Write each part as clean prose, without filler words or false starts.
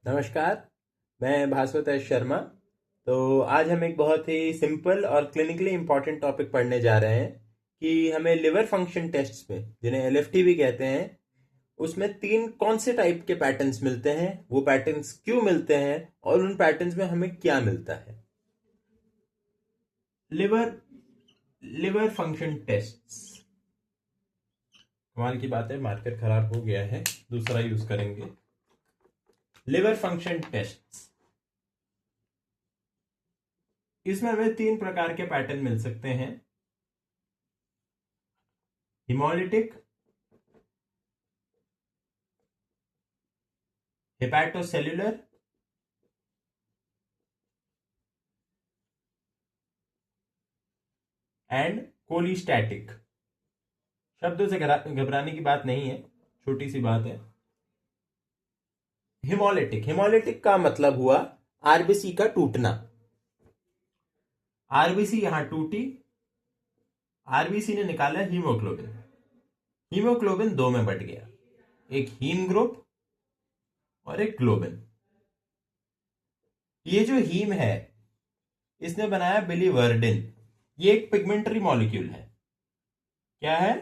नमस्कार। मैं भास्वत एस शर्मा। तो आज हम एक बहुत ही सिंपल और क्लिनिकली इम्पॉर्टेंट टॉपिक पढ़ने जा रहे हैं कि हमें लिवर फंक्शन टेस्ट्स में, जिन्हें एलएफटी भी कहते हैं, उसमें तीन कौन से टाइप के पैटर्न्स मिलते हैं, वो पैटर्न्स क्यों मिलते हैं और उन पैटर्न्स में हमें क्या मिलता है। Liver liver function tests. कमाल की बात है, मार्कर खराब हो गया है, दूसरा यूज करेंगे। लिवर फंक्शन टेस्ट्स, इसमें हमें तीन प्रकार के पैटर्न मिल सकते हैं। Haemolytic, hepatocellular and cholestatic. शब्दों से घबराने की बात नहीं है, छोटी सी बात है। हिमोलिटिक हिमोलिटिक का मतलब हुआ आरबीसी का टूटना। आरबीसी यहां टूटी, आरबीसी ने निकाला हीमोग्लोबिन। हीमोग्लोबिन दो में बट गया, एक हीम ग्रुप और एक ग्लोबिन। ये जो हीम है, इसने बनाया बिलीवर्डिन। ये एक पिगमेंटरी मॉलिक्यूल है। क्या है?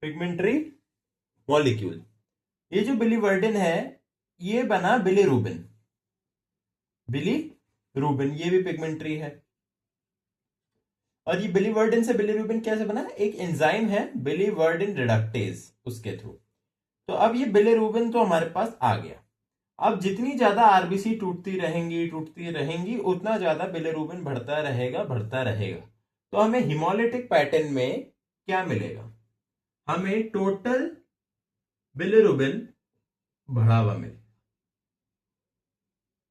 पिगमेंटरी मॉलिक्यूल। ये जो बिलीवर्डिन है, ये बना बिलीरूबिन। बिलीरूबिन ये भी पिगमेंटरी है। और ये बिलीवर्डिन से बिलीरूबिन कैसे बना? एक एंजाइम है बिलीवर्डिन रिडक्टेज, उसके थ्रू। तो अब ये बिलीरूबिन तो हमारे पास आ गया। अब जितनी ज्यादा आरबीसी टूटती रहेंगी उतना ज्यादा बिलीरूबिन बढ़ता रहेगा। तो हमें हिमोलिटिक पैटर्न में क्या मिलेगा? हमें टोटल बिलीरूबिन बढ़ावा मिलेगा।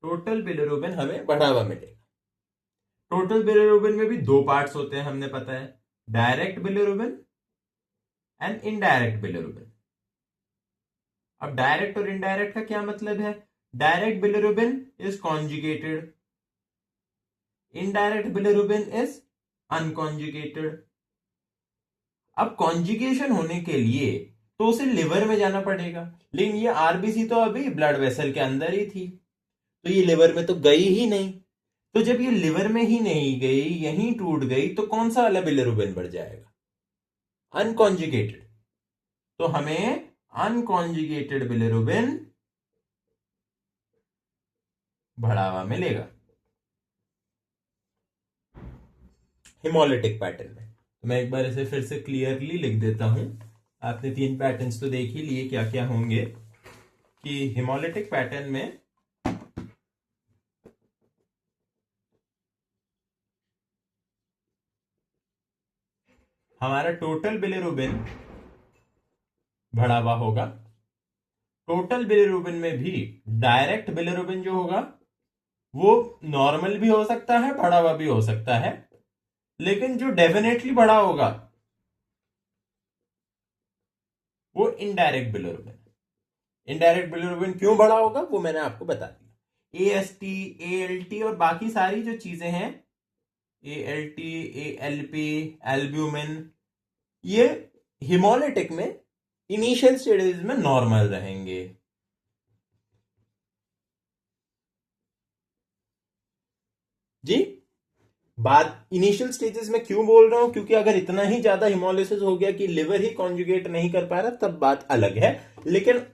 टोटल बिलीरूबिन हमें बढ़ावा मिलेगा। टोटल बिलीरूबिन में भी दो पार्ट्स होते हैं, हमने पता है, direct bilirubin and indirect bilirubin. अब डायरेक्ट और इनडायरेक्ट का क्या मतलब है? Direct bilirubin is conjugated, indirect bilirubin is unconjugated. अब कॉन्जुगेशन होने के लिए तो उसे लिवर में जाना पड़ेगा, लेकिन ये आरबीसी तो अभी ब्लड वेसल के अंदर ही थी, तो ये लिवर में तो गई ही नहीं। तो जब ये लिवर में ही नहीं गई, यहीं टूट गई, तो कौन सा वाला बिलिरुबिन बढ़ जाएगा? अनकॉन्जुगेटेड। तो हमें अनकॉन्जुगेटेड बिलिरुबिन बढ़ावा मिलेगा हिमोलिटिक पैटर्न में। तो मैं एक बार इसे फिर से क्लियरली लिख देता हूं। आपने तीन पैटर्न्स तो देख ही लिए क्या क्या होंगे। कि हिमोलिटिक पैटर्न में हमारा टोटल बिलिरुबिन बढ़ावा होगा। टोटल बिलिरुबिन में भी डायरेक्ट बिलिरुबिन जो होगा वो नॉर्मल भी हो सकता है, बढ़ा हुआ भी हो सकता है, लेकिन जो डेफिनेटली बढ़ा होगा वो इनडायरेक्ट बिलिरुबिन। इनडायरेक्ट बिलिरुबिन क्यों बढ़ा होगा वो मैंने आपको बता दिया। एएसटी, एएलटी और बाकी सारी जो चीजें हैं, एएलटी, एएलपी, एल्ब्यूमिन, ये हिमोलिटिक में इनिशियल स्टेजेस में नॉर्मल रहेंगे। जी, बात इनिशियल स्टेजेस में क्यों बोल रहा हूं? क्योंकि अगर इतना ही ज्यादा हिमोलिसिस हो गया कि लिवर ही कॉन्जुगेट नहीं कर पा रहा, तब बात अलग है। लेकिन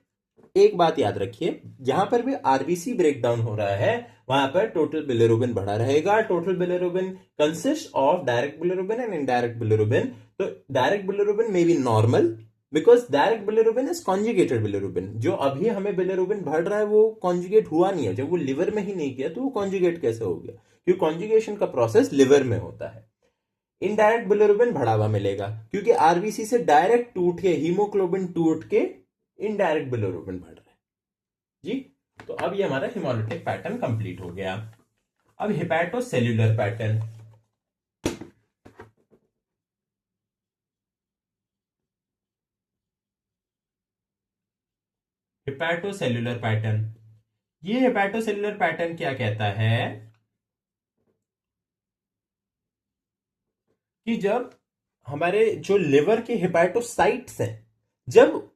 एक बात याद रखिए, जहां पर भी आरबीसी ब्रेकडाउन हो रहा है वहां पर टोटल बिलिरुबिन बढ़ा रहेगा। Total bilirubin consist of direct bilirubin and indirect bilirubin. तो direct bilirubin may be normal, because direct bilirubin is conjugated bilirubin. जो अभी हमें बिलिरुबिन बढ़ रहा है वो कॉन्जुगेट हुआ नहीं है। जब वो लिवर में ही नहीं किया तो वो कॉन्जुगेट कैसे हो गया? क्योंकि कॉन्जुगेशन का प्रोसेस लिवर में होता है। इनडायरेक्ट बिलिरुबिन बढ़ावा मिलेगा क्योंकि आरबीसी से डायरेक्ट टूट के, हीमोग्लोबिन टूट के इनडायरेक्ट बिलिरुबिन बढ़ रहा है। जी, तो अब ये हमारा हिमोलिटिक पैटर्न कंप्लीट हो गया। अब हिपैटोसेल्युलर पैटर्न। हिपैटोसेल्युलर पैटर्न, ये हिपैटोसेल्युलर पैटर्न क्या कहता है कि जब हमारे जो लिवर के हिपैटोसाइट्स हैं, जब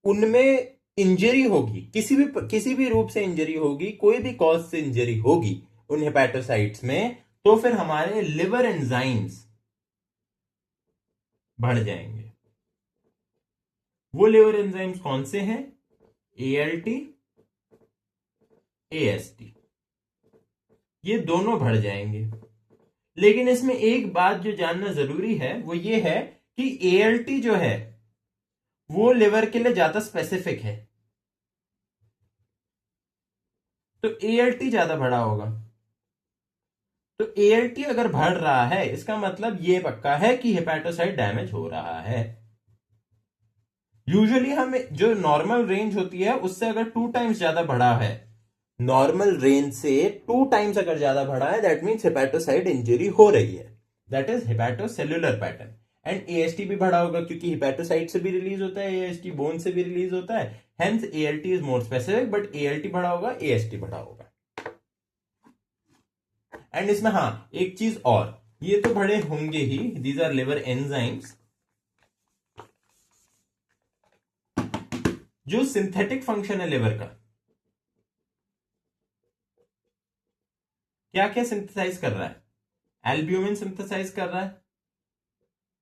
उनमें इंजरी होगी, किसी भी रूप से इंजरी होगी, कोई भी कॉज से इंजरी होगी उन हेपेटोसाइट्स में, तो फिर हमारे लिवर एंजाइम्स बढ़ जाएंगे। वो लिवर एंजाइम्स कौन से हैं? ALT, AST, ये दोनों बढ़ जाएंगे। लेकिन इसमें एक बात जो जानना जरूरी है वो ये है कि ALT जो है वो लिवर के लिए ज्यादा स्पेसिफिक है, तो ALT ज्यादा बढ़ा होगा। तो ALT अगर बढ़ रहा है इसका मतलब ये पक्का है कि हेपेटोसाइट डैमेज हो रहा है। यूजुअली हम जो नॉर्मल रेंज होती है उससे अगर 2 टाइम्स ज्यादा बढ़ा है, नॉर्मल रेंज से 2 टाइम्स अगर ज्यादा बढ़ा है, दैट मीन्स हेपेटोसाइट इंजरी हो रही है, that is hepatocellular pattern. And AST भी बढ़ा होगा क्योंकि हेपेटोसाइट से भी रिलीज होता है, AST बोन से भी रिलीज होता है, hence ALT is more specific, but ALT बढ़ा होगा, AST बढ़ा होगा। एंड इसमें हाँ एक चीज और, ये तो बड़े होंगे ही, दीज आर लिवर एंजाइम्स। जो सिंथेटिक फंक्शन है लिवर का, क्या क्या सिंथेसाइज कर रहा है? एल्ब्यूमिन सिंथेसाइज कर रहा है।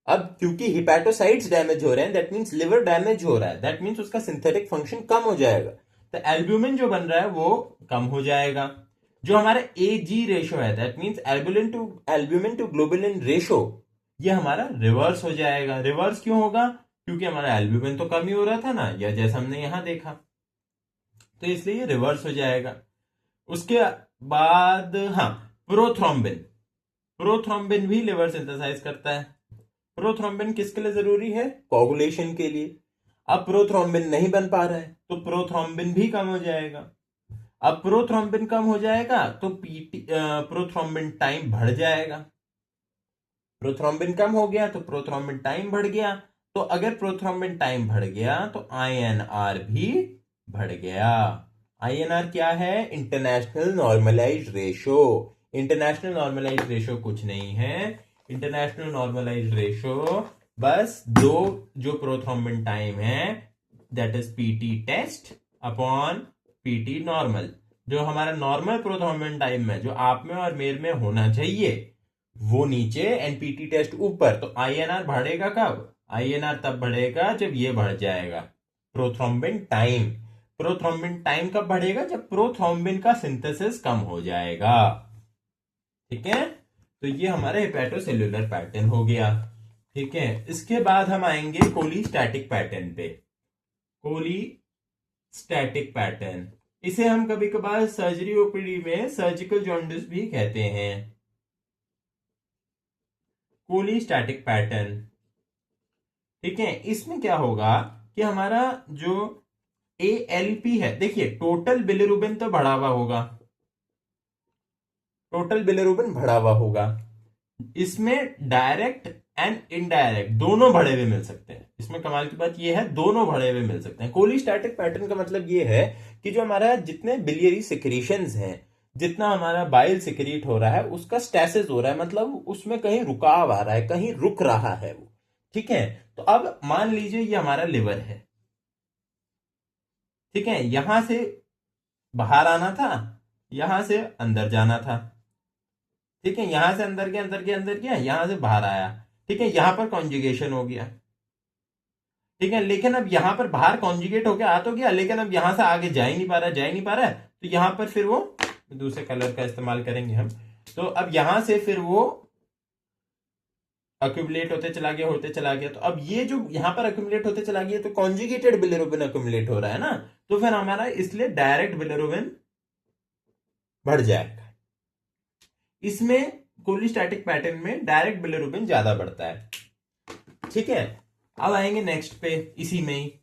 अब क्योंकि हिपैटोसाइट्स डैमेज हो रहे हैं, दैट मींस लिवर डैमेज हो रहा है, दैट मींस उसका सिंथेटिक फंक्शन कम हो जाएगा, तो एल्ब्यूमिन जो बन रहा है वो कम हो जाएगा। जो हमारा AG रेशो है, that means albumin to globulin ratio, ये हमारा रिवर्स हो जाएगा। रिवर्स क्यों होगा? क्योंकि हमारा एल्ब्यूमिन तो कम ही हो रहा था ना, या जैसा हमने यहां देखा, तो इसलिए ये रिवर्स हो जाएगा। उसके बाद हाँ, प्रोथ्रोम्बिन, प्रोथ्रोम्बिन भी लिवर सिंथेसाइज करता है। प्रोथ्रोम्बिन किसके लिए जरूरी है? कोगुलेशन के लिए। अब प्रोथ्रोम्बिन नहीं बन पा रहा है तो प्रोथ्रोम्बिन भी कम हो जाएगा। अब प्रोथ्रोम्बिन कम हो जाएगा तो प्रोथ्रोम्बिन टाइम बढ़ जाएगा। प्रोथ्रोम्बिन कम हो गया तो प्रोथ्रोम्बिन टाइम बढ़ गया, तो अगर प्रोथ्रोम्बिन टाइम बढ़ गया तो INR भी बढ़ गया। INR क्या है? International normalise ratio. International normalise ratio कुछ नहीं है, इंटरनेशनल नॉर्मलाइज रेशो बस दो जो प्रोथ्रोम्बिन टाइम है, that is PT test upon PT normal. जो हमारा नॉर्मल प्रोथ्रोम्बिन टाइम में जो आप में और मेरे में होना चाहिए वो नीचे, एंड PT टेस्ट ऊपर, तो INR बढ़ेगा कब? INR तब बढ़ेगा जब ये बढ़ जाएगा प्रोथ्रोम्बिन टाइम। प्रोथ्रोम्बिन टाइम कब बढ़ेगा? जब प्रोथ्रोम्बिन का सिंथेसिस कम हो जाएगा। ठीक है, तो ये हमारा हेपेटोसेल्युलर पैटर्न हो गया। ठीक है, इसके बाद हम आएंगे कोलिस्टैटिक पैटर्न पे। कोलिस्टैटिक पैटर्न, इसे हम कभी कभार सर्जरी OPD में सर्जिकल जॉन्डिस भी कहते हैं। कोलिस्टैटिक पैटर्न, ठीक है, इसमें क्या होगा कि हमारा जो ALP है, देखिए टोटल बिलिरुबिन तो बढ़ा हुआ होगा, टोटल बिलिरुबिन बढ़ा हुआ होगा, इसमें डायरेक्ट एंड इनडायरेक्ट दोनों बढ़े हुए मिल सकते हैं। इसमें कमाल की बात यह है, दोनों बढ़े हुए मिल सकते हैं। कोलिस्टैटिक पैटर्न का मतलब यह है कि जो हमारा जितने बिलियरी सिक्रीशंस हैं, जितना हमारा बाइल सिक्रीट हो रहा है उसका स्टेसिस हो रहा है, मतलब उसमें कहीं रुकाव आ रहा है, कहीं रुक रहा है वो। ठीक है, तो अब मान लीजिए ये हमारा लिवर है, ठीक है, यहां से बाहर आना था, यहां से अंदर जाना था, ठीक है, यहां से अंदर गया, अंदर गया, अंदर गया, यहां से बाहर आया, ठीक है, यहां पर कॉन्जुगेशन हो गया, ठीक है, लेकिन अब यहां पर बाहर कॉन्जुगेट होकर आ तो गया, लेकिन अब यहां से आगे जा ही नहीं पा रहा, जा ही नहीं पा रहा है, तो यहां पर फिर वो दूसरे कलर का इस्तेमाल करेंगे हम, तो अब यहां से फिर वो अक्यूमुलेट होते चला गया, होते चला गया, तो अब ये जो यहां पर अक्यूमुलेट होते चला गया तो कॉन्जुगेटेड बिलिरुबिन अक्यूमुलेट हो रहा है ना, तो फिर हमारा इसलिए डायरेक्ट बिलिरुबिन बढ़ जाएगा। इसमें कोलिस्टैटिक पैटर्न में डायरेक्ट बिलिरुबिन ज्यादा बढ़ता है। ठीक है, अब आएंगे नेक्स्ट पे, इसी में ही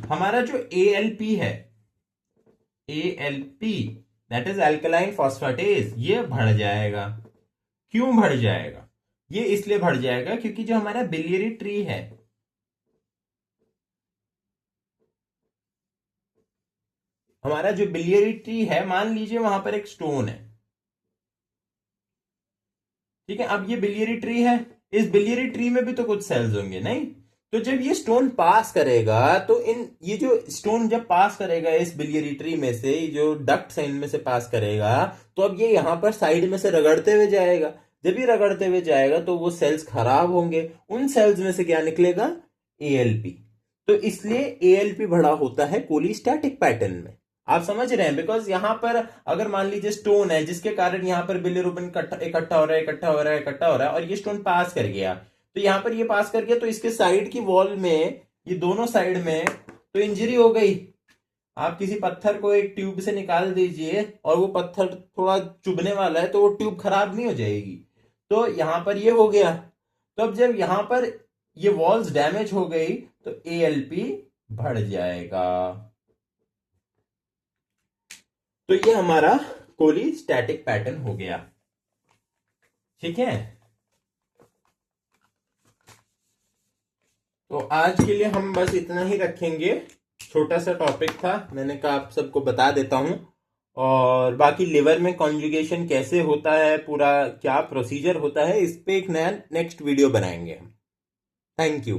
हमारा जो ALP है, ALP that is alkaline phosphatase, ये बढ़ जाएगा। क्यों बढ़ जाएगा? ये इसलिए बढ़ जाएगा क्योंकि जो हमारा बिलियरी ट्री है, हमारा जो बिलियरी ट्री है, मान लीजिए वहां पर एक स्टोन है, ठीक है, अब ये बिलियरी ट्री है, इस बिलियरी ट्री में भी तो कुछ सेल्स होंगे नहीं, तो जब ये स्टोन पास करेगा तो ये जो स्टोन जब पास करेगा इस बिलियरी ट्री में से, जो डक्ट है इनमें से पास करेगा, तो अब ये यहां पर साइड में से रगड़ते हुए जाएगा। जब ये रगड़ते हुए जाएगा तो वो सेल्स खराब होंगे, उन सेल्स में से क्या निकलेगा, एएलपी। तो इसलिए एएलपी बड़ा होता है कोलिस्टैटिक पैटर्न में। आप समझ रहे हैं, बिकॉज यहां पर अगर मान लीजिए स्टोन है जिसके कारण यहां पर बिलिरुबिन इकट्ठा हो रहा है, इकट्ठा हो रहा है, इकट्ठा हो रहा है, और ये स्टोन पास कर गया, तो यहां पर ये पास कर गया, तो इसके साइड की वॉल में, ये दोनों साइड में तो इंजरी हो गई। आप किसी पत्थर को एक ट्यूब से निकाल दीजिए और वो पत्थर थोड़ा चुभने वाला है तो वो ट्यूब खराब नहीं हो जाएगी। तो यहां पर ये हो गया। तो अब जब यहां पर ये वॉल्स डैमेज हो गई तो एएलपी बढ़ जाएगा। तो ये हमारा कोलिस्टैटिक पैटर्न हो गया। ठीक है, तो आज के लिए हम बस इतना ही रखेंगे। छोटा सा टॉपिक था, मैंने कहा आप सबको बता देता हूं। और बाकी लिवर में कॉन्जुगेशन कैसे होता है, पूरा क्या प्रोसीजर होता है, इस पे एक नया नेक्स्ट वीडियो बनाएंगे हम। Thank you.